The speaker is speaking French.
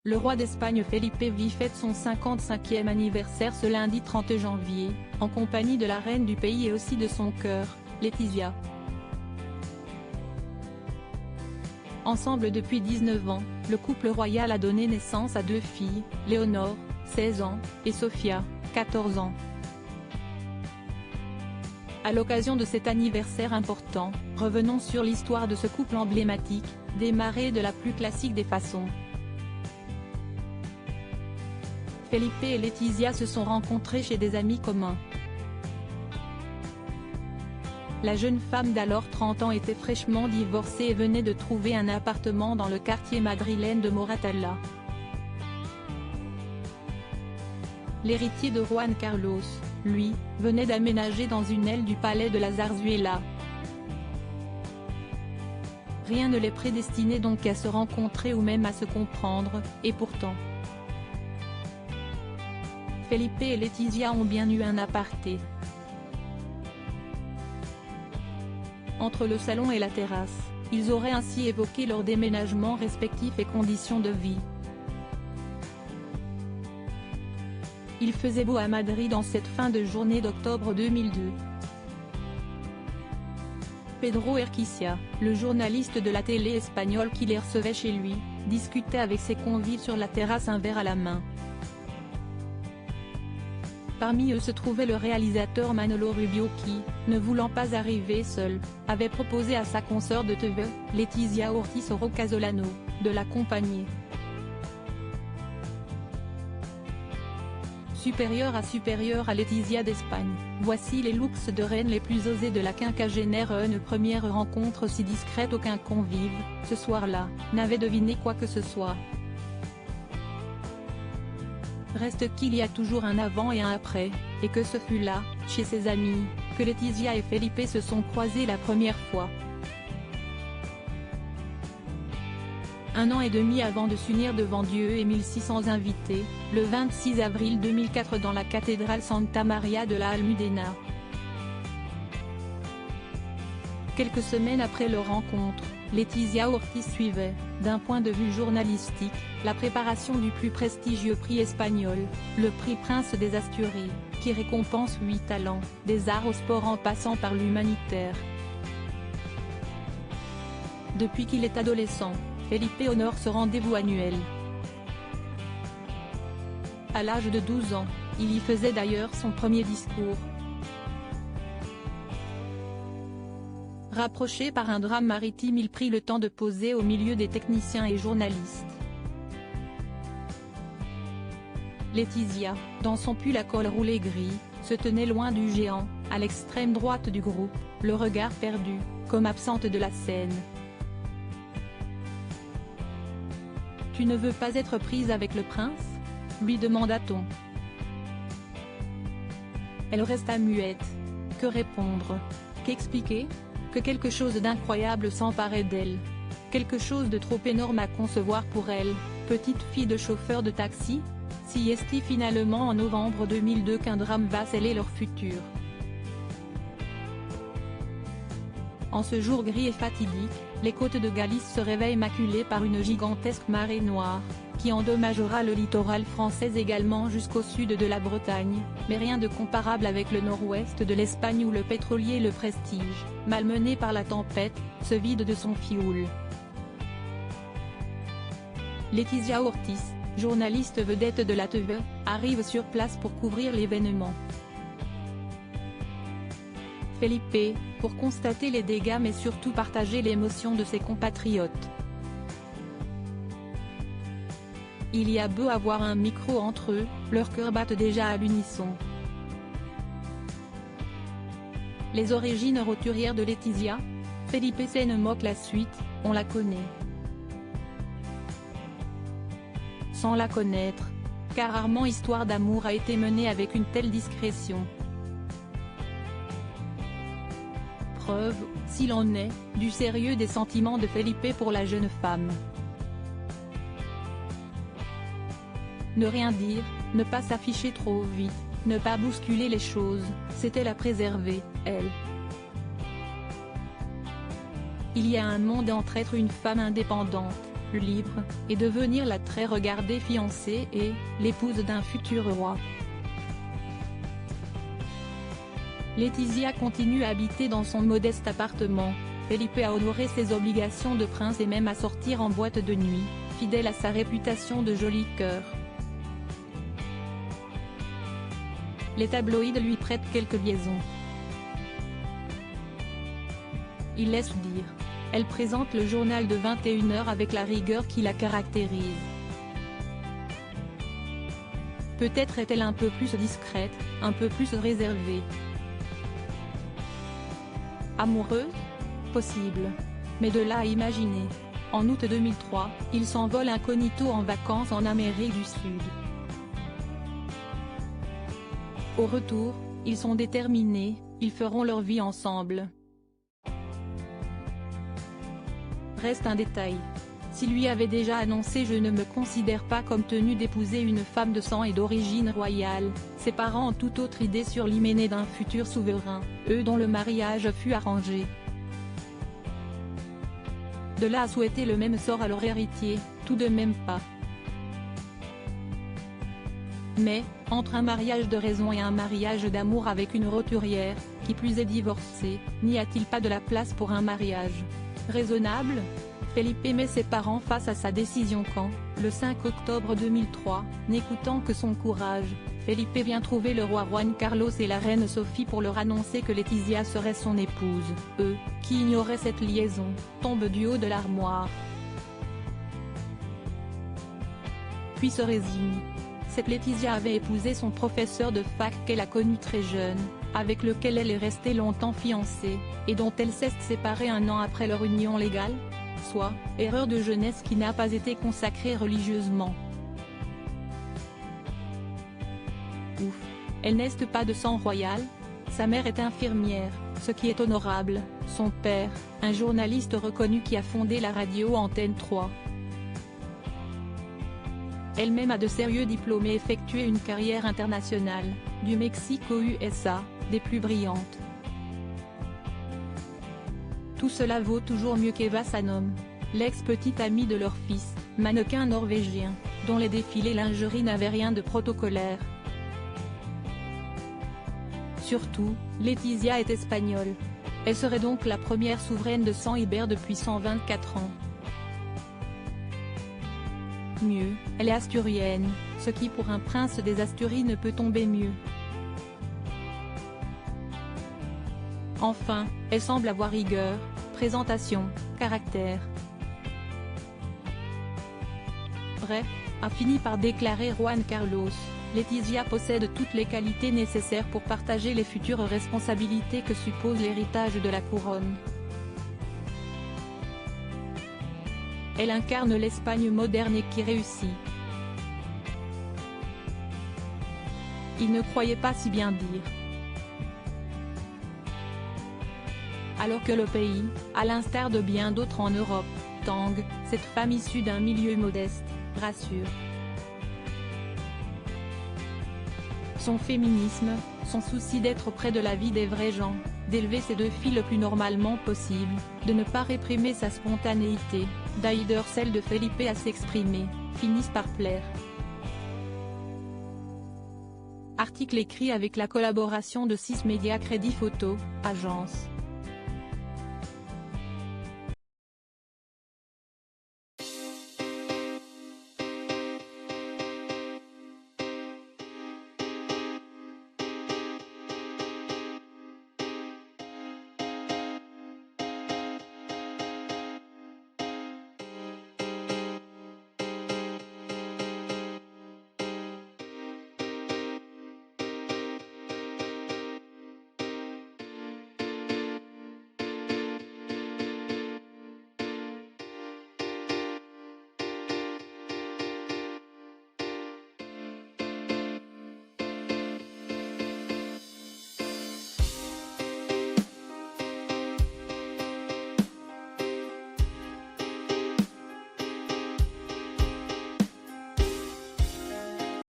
Le roi d'Espagne Felipe V fête son 55e anniversaire ce lundi 30 janvier, en compagnie de la reine du pays et aussi de son cœur, Letizia. Ensemble depuis 19 ans, le couple royal a donné naissance à 2 filles, Léonore, 16 ans, et Sofia, 14 ans. À l'occasion de cet anniversaire important, revenons sur l'histoire de ce couple emblématique, démarré de la plus classique des façons. Felipe et Letizia se sont rencontrés chez des amis communs. La jeune femme d'alors 30 ans était fraîchement divorcée et venait de trouver un appartement dans le quartier madrilène de Moratalla. L'héritier de Juan Carlos, lui, venait d'aménager dans une aile du palais de la Zarzuela. Rien ne les prédestinait donc à se rencontrer ou même à se comprendre, et pourtant. Felipe et Letizia ont bien eu un aparté. Entre le salon et la terrasse, ils auraient ainsi évoqué leur déménagement respectif et conditions de vie. Il faisait beau à Madrid en cette fin de journée d'octobre 2002. Pedro Erquicia, le journaliste de la télé espagnole qui les recevait chez lui, discutait avec ses convives sur la terrasse un verre à la main. Parmi eux se trouvait le réalisateur Manolo Rubio qui, ne voulant pas arriver seul, avait proposé à sa consoeur de TV, Letizia Ortiz Oro Casolano, de l'accompagner. Supérieure à Letizia d'Espagne, voici les looks de reine les plus osés de la quinquagénaire. Une première rencontre si discrète aucun convive, ce soir-là, n'avait deviné quoi que ce soit. Reste qu'il y a toujours un avant et un après, et que ce fut là, chez ses amis, que Letizia et Felipe se sont croisés la première fois. 1 an et demi avant de s'unir devant Dieu et 1600 invités, le 26 avril 2004 dans la cathédrale Santa Maria de la Almudena. Quelques semaines après leur rencontre, Letizia Ortiz suivait, d'un point de vue journalistique, la préparation du plus prestigieux prix espagnol, le prix Prince des Asturies, qui récompense 8 talents, des arts au sport en passant par l'humanitaire. Depuis qu'il est adolescent, Felipe honore ce rendez-vous annuel. À l'âge de 12 ans, il y faisait d'ailleurs son premier discours. Rapproché par un drame maritime, il prit le temps de poser au milieu des techniciens et journalistes. Letizia, dans son pull à col roulé gris, se tenait loin du géant, à l'extrême droite du groupe, le regard perdu, comme absente de la scène. « Tu ne veux pas être prise avec le prince ?» lui demanda-t-on. Elle resta muette. Que répondre? Qu'expliquer? Que quelque chose d'incroyable s'emparait d'elle. Quelque chose de trop énorme à concevoir pour elle, petite fille de chauffeur de taxi? Si est-il finalement en novembre 2002 qu'un drame va sceller leur futur. En ce jour gris et fatidique, les côtes de Galice se réveillent maculées par une gigantesque marée noire, qui endommagera le littoral français également jusqu'au sud de la Bretagne, mais rien de comparable avec le nord-ouest de l'Espagne où le pétrolier Le Prestige, malmené par la tempête, se vide de son fioul. Letizia Ortiz, journaliste vedette de la TV, arrive sur place pour couvrir l'événement. Felipe, pour constater les dégâts mais surtout partager l'émotion de ses compatriotes. Il y a beau avoir un micro entre eux, leurs cœurs battent déjà à l'unisson. Les origines roturières de Letizia? Felipe s'en moque la suite, on la connaît. Sans la connaître, car rarement histoire d'amour a été menée avec une telle discrétion. Preuve, s'il en est, du sérieux des sentiments de Felipe pour la jeune femme. Ne rien dire, ne pas s'afficher trop vite, ne pas bousculer les choses, c'était la préserver, elle. Il y a un monde entre être une femme indépendante, plus libre, et devenir la très regardée fiancée et l'épouse d'un futur roi. Laetitia continue à habiter dans son modeste appartement. Felipe a honoré ses obligations de prince et même à sortir en boîte de nuit, fidèle à sa réputation de joli cœur. Les tabloïds lui prêtent quelques liaisons. Il laisse dire. Elle présente le journal de 21h avec la rigueur qui la caractérise. Peut-être est-elle un peu plus discrète, un peu plus réservée. Amoureuse ? Possible. Mais de là à imaginer. En août 2003, il s'envole incognito en vacances en Amérique du Sud. Au retour, ils sont déterminés, ils feront leur vie ensemble. Reste un détail. S'il lui avait déjà annoncé « Je ne me considère pas comme tenu d'épouser une femme de sang et d'origine royale », ses parents ont toute autre idée sur l'hyménée d'un futur souverain, eux dont le mariage fut arrangé. De là à souhaiter le même sort à leur héritier, tout de même pas. Mais, entre un mariage de raison et un mariage d'amour avec une roturière, qui plus est divorcée, n'y a-t-il pas de la place pour un mariage raisonnable? Felipe met ses parents face à sa décision quand, le 5 octobre 2003, n'écoutant que son courage, Felipe vient trouver le roi Juan Carlos et la reine Sophie pour leur annoncer que Laetitia serait son épouse. Eux, qui ignoraient cette liaison, tombent du haut de l'armoire. Puis se résignent. Cette Laetitia avait épousé son professeur de fac qu'elle a connu très jeune, avec lequel elle est restée longtemps fiancée, et dont elle s'est séparée un an après leur union légale. Soit, erreur de jeunesse qui n'a pas été consacrée religieusement. Ouf. Elle n'est pas de sang royal. Sa mère est infirmière, ce qui est honorable, son père, un journaliste reconnu qui a fondé la radio Antenne 3. Elle-même a de sérieux diplômes et effectué une carrière internationale, du Mexique aux USA, des plus brillantes. Tout cela vaut toujours mieux qu'Eva Sannom, l'ex-petite amie de leur fils, mannequin norvégien, dont les défilés lingerie n'avaient rien de protocolaire. Surtout, Laetitia est espagnole. Elle serait donc la première souveraine de sang ibère depuis 124 ans. Mieux, elle est asturienne, ce qui pour un prince des Asturies ne peut tomber mieux. Enfin, elle semble avoir rigueur, présentation, caractère. Bref, a fini par déclarer Juan Carlos, Laetitia possède toutes les qualités nécessaires pour partager les futures responsabilités que suppose l'héritage de la couronne. Elle incarne l'Espagne moderne et qui réussit. Il ne croyait pas si bien dire. Alors que le pays, à l'instar de bien d'autres en Europe, tangue, cette femme issue d'un milieu modeste, rassure. Son féminisme, son souci d'être près de la vie des vrais gens, d'élever ses deux filles le plus normalement possible, de ne pas réprimer sa spontanéité, d'ailleurs celle de Felipe à s'exprimer, finissent par plaire. Article écrit avec la collaboration de 6 médias Crédit Photo, agence.